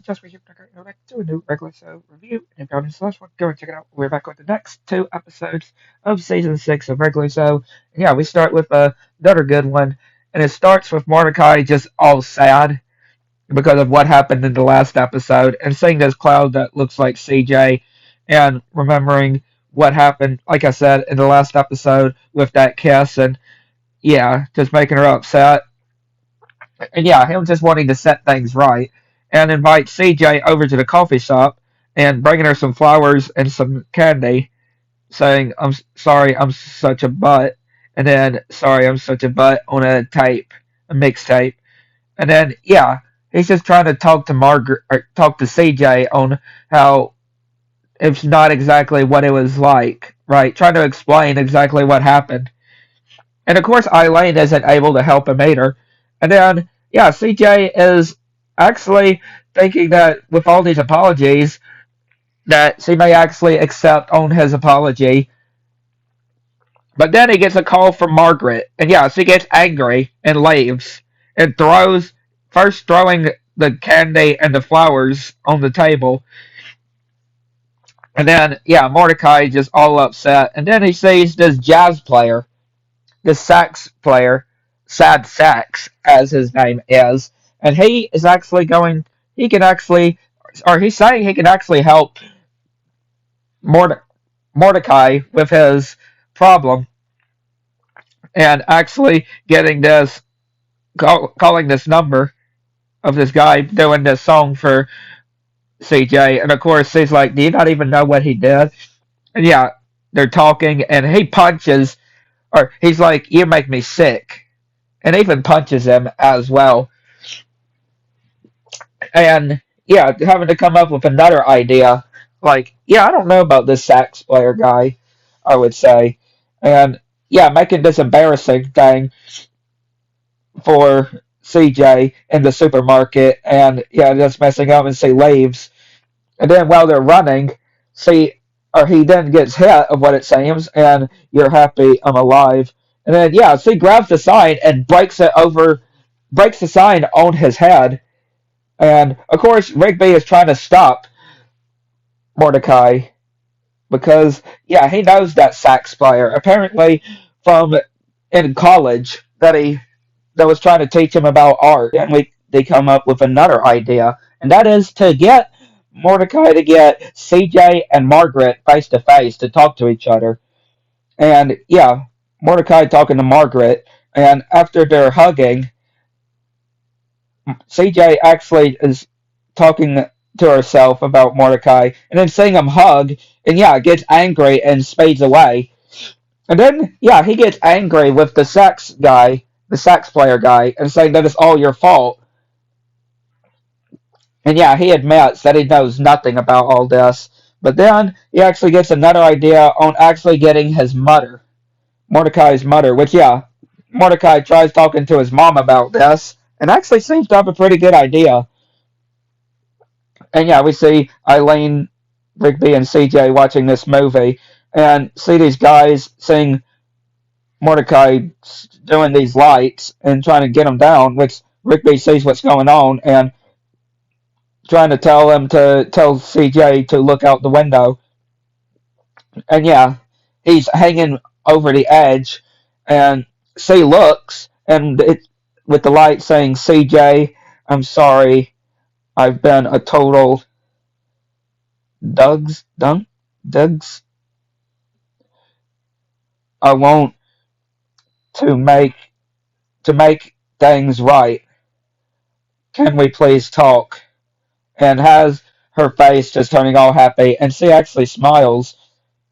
just we back to a new regular show review. And if you're on this last one, go and check it out. We're back with the next two episodes of season 6 of regular show. And yeah, we start with another good one, and it starts with Mordecai just all sad because of what happened in the last episode, and seeing this cloud that looks like CJ, and remembering what happened, like I said in the last episode with that kiss, and yeah, just making her upset. And yeah, him just wanting to set things right and invite CJ over to the coffee shop and bringing her some flowers and some candy, saying, I'm sorry, I'm such a butt. And then, sorry, I'm such a butt on a tape, a mixtape. And then, yeah, he's just trying to talk to Margaret, or talk to CJ on how it's not exactly what it was like, right? Trying to explain exactly what happened. And of course, Eileen isn't able to help him either. And then, yeah, CJ is actually thinking that with all these apologies, that she may actually accept on his apology. But then he gets a call from Margaret. And yeah, she gets angry and leaves and first throwing the candy and the flowers on the table. And then, yeah, Mordecai just all upset. And then he sees this jazz player, this sax player, Sad Sax, as his name is, and he is actually he can actually, or he's saying he can actually help Mordecai with his problem, and actually getting calling this number of this guy doing this song for CJ, and of course he's like, do you not even know what he did? And yeah, they're talking, and he punches, or he's like, you make me sick, and even punches him as well. And yeah, having to come up with another idea, like, yeah, I don't know about this sax player guy, I would say. And yeah, making this embarrassing thing for CJ in the supermarket, and yeah, just messing up and she leaves. And then while they're running, see, or he then gets hit of what it seems, and you're happy I'm alive. And then yeah, she grabs the sign and breaks the sign on his head. And of course, Rigby is trying to stop Mordecai because yeah, he knows that sax player apparently from in college that was trying to teach him about art, and they come up with another idea, and that is to get Mordecai to get CJ and Margaret face to face to talk to each other. And yeah, Mordecai talking to Margaret, and after they're hugging, CJ actually is talking to herself about Mordecai, and then seeing him hug, and yeah, gets angry and spades away. And then, yeah, he gets angry with the sax player guy, and saying that it's all your fault. And yeah, he admits that he knows nothing about all this. But then he actually gets another idea on actually getting his mother, Mordecai's mother, which, yeah, Mordecai tries talking to his mom about this, and actually seems to have a pretty good idea. And yeah, we see Eileen, Rigby, and CJ watching this movie, and see these guys seeing Mordecai doing these lights and trying to get them down, which Rigby sees what's going on and trying to tell CJ to look out the window. And yeah, he's hanging over the edge, and C looks, and it with the light saying, CJ, I'm sorry, I've been a total Doug's. I want to make things right. Can we please talk? And has her face just turning all happy, and she actually smiles.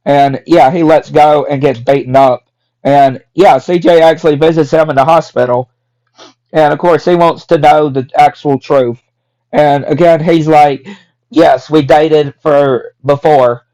And yeah, he lets go and gets beaten up. And yeah, CJ actually visits him in the hospital. And of course, he wants to know the actual truth. And again, he's like, yes, we dated for before.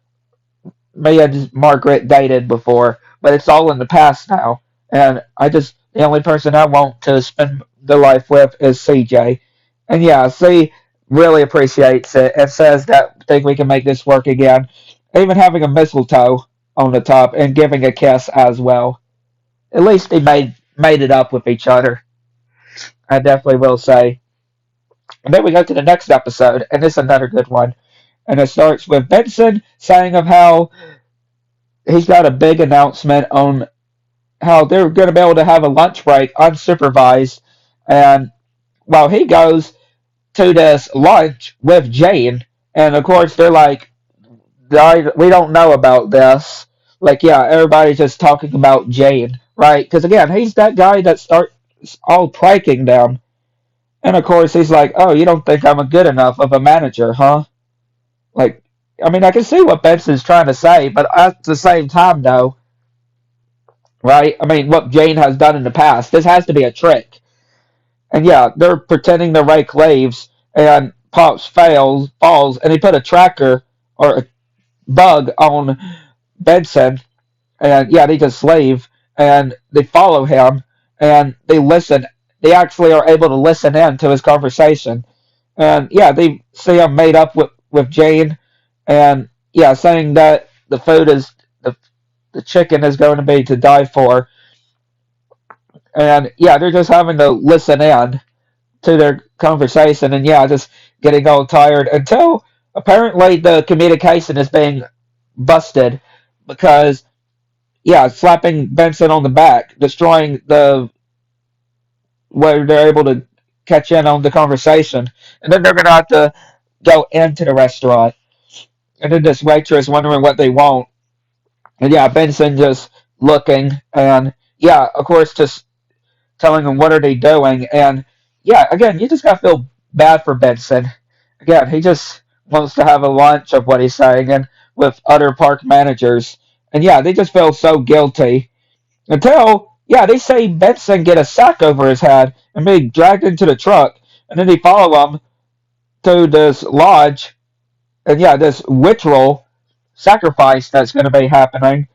Me and Margaret dated before, but it's all in the past now. And the only person I want to spend the life with is CJ. And yeah, C really appreciates it and says that think we can make this work again. Even having a mistletoe on the top and giving a kiss as well. At least they made it up with each other. I definitely will say. And then we go to the next episode, and it's another good one. And it starts with Benson saying of how he's got a big announcement on how they're going to be able to have a lunch break unsupervised. And while he goes to this lunch with Jane, and of course they're like, we don't know about this. Like, yeah, everybody's just talking about Jane, right? Because again, he's that guy that starts all pranking them. And of course, he's like, "Oh, you don't think I'm a good enough of a manager, huh?" Like, I mean, I can see what Benson's trying to say, but at the same time, though, right? I mean, what Jane has done in the past, this has to be a trick. And yeah, they're pretending to rake leaves, and Pops falls, and he put a tracker or a bug on Benson, and yeah, they just leave, and they follow him, and they listen. They actually are able to listen in to his conversation. And yeah, they see him made up with Jane, and yeah, saying that the chicken is going to be to die for. And yeah, they're just having to listen in to their conversation, and yeah, just getting all tired until apparently the communication is being busted because yeah, slapping Benson on the back, destroying the where they're able to catch in on the conversation, and then they're gonna have to go into the restaurant, and then this waitress wondering what they want, and yeah, Benson just looking, and yeah, of course, just telling them what are they doing, and yeah, again, you just gotta feel bad for Benson. Again, he just wants to have a lunch of what he's saying, and with other park managers, and yeah, they just feel so guilty until yeah, they say Benson get a sack over his head and be dragged into the truck, and then they follow him to this lodge, and yeah, this ritual sacrifice that's going to be happening.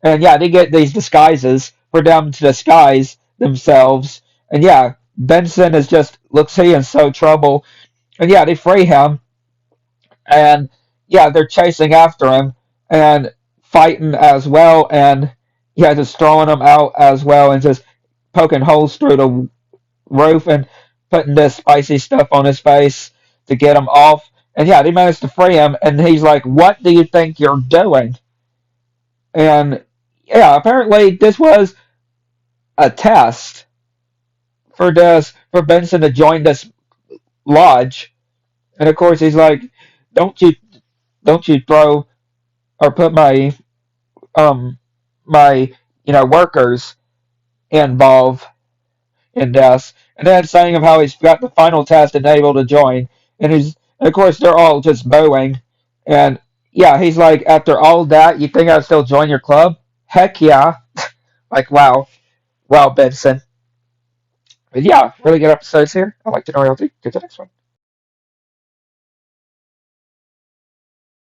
And yeah, they get these disguises for them to disguise themselves. And yeah, Benson is just looks he in so trouble. And yeah, they free him. And yeah, they're chasing after him and fighting as well. And yeah, just throwing him out as well and just poking holes through the roof and putting this spicy stuff on his face to get him off. And yeah, they managed to free him. And he's like, "What do you think you're doing?" And yeah, apparently this was a test for Benson to join this lodge. And of course he's like, "Don't you throw or put um my workers involved in this." And then saying of how he's got the final test and able to join. And of course they're all just booing. And yeah, he's like, "After all that, you think I'd still join your club? Heck yeah." Like, wow. Wow, Benson. But yeah, really good episodes here. I like to know realty. Get to the next one.